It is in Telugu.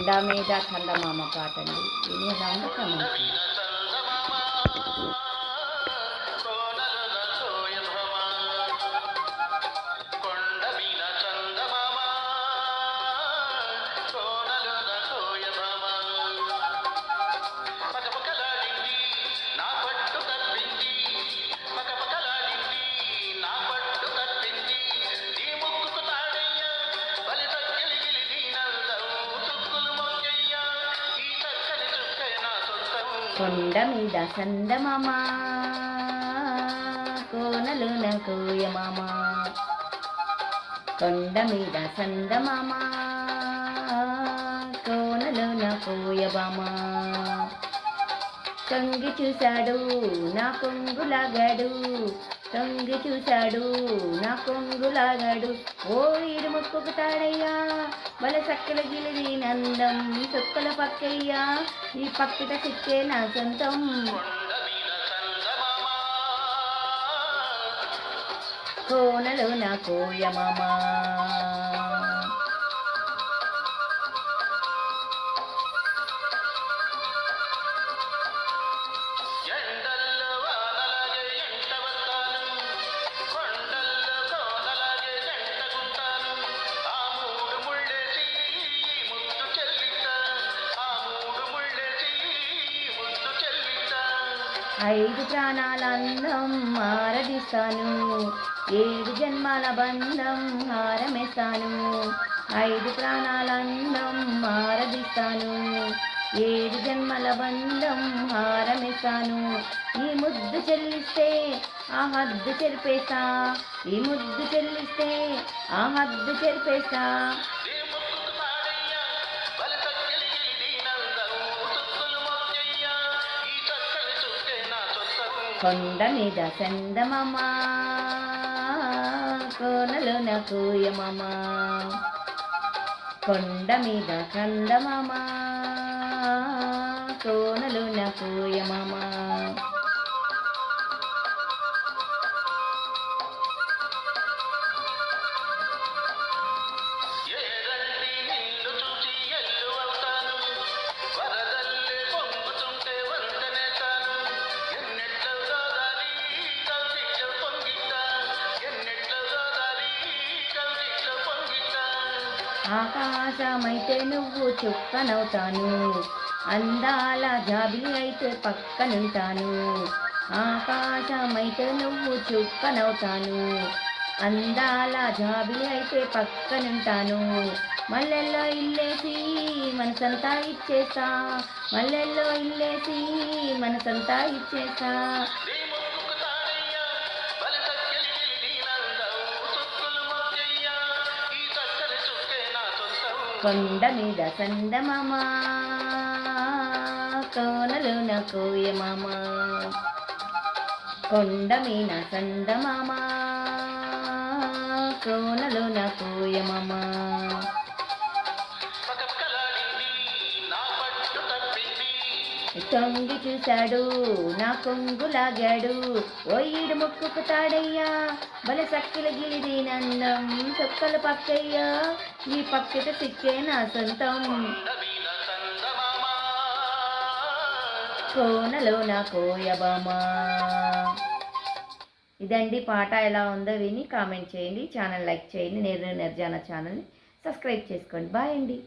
కొండ మీద చందమామ పాట అండి. వినేదాన్ని కమెంట్. కొండ మీద చందమామ కోనలున కోయమామ, కొండ మీద చందమామ కోనలున కోయబామ. తొంగి చూశాడు నా కొంగులాగాడు, తొంగి చూశాడు నా కొంగులాగాడు. ఓ ఈడు ముక్కుకు తాడయ్యా బల సక్కల గిలిది నందం, చుక్కల పక్కయ్యా ఈ పక్కిట సిక్కే నా సొంతం. కోనలు నా కోయమామా. ఐదు ప్రాణాల అందం ఆరాధిస్తాను, 7 జన్మాల బంధం హారమేస్తాను. 5 ప్రాణాల అందం ఆరాధిస్తాను, 7 జన్మల బంధం హారమేస్తాను. ఈ ముద్దు చెల్లిస్తే ఆ హద్దు చెరిపేస్తా, ఈ ముద్దు చెల్లిస్తే ఆ హద్దు చెరిపేస్తా. కొండ మీద చందమామ కోనలున కోయమామ, కొండ మీద చందమామ కోనలున కోయమామ. ఆకాశమైతే నువ్వు చుక్కనవుతాను, అందాల జాబిలి అయితే పక్కనుంటాను. ఆకాశమైతే నువ్వు చుక్కనవుతాను, అందాల జాబిలి అయితే పక్కనుంటాను. మల్లెల్లో ఇల్లేసి మనసంతా ఇచ్చేస్తా, మల్లెల్లో ఇల్లేసి మనసంతా ఇచ్చేస్తా. కొండ మీద చందమామ కోనలున కోయమామ, కొండ మీద చందమామ కోనలున కోయమామ. తొంగి చూశాడు నా కొంగులాగాడు, ఓ ఈడు ముక్కుకు తాడయ్యా బల సక్కిల గిలిది నందం, చుక్కల పక్కయ్యా ఈ పక్కిట సిక్కే నా సొంతం. కోనలో నా కోయబామా. ఇదండి పాట. ఎలా ఉందో విని కామెంట్ చేయండి, ఛానల్ లైక్ చేయండి, నేను నిర్జన ఛానల్ని సబ్స్క్రైబ్ చేసుకోండి. బాయ్ అండి.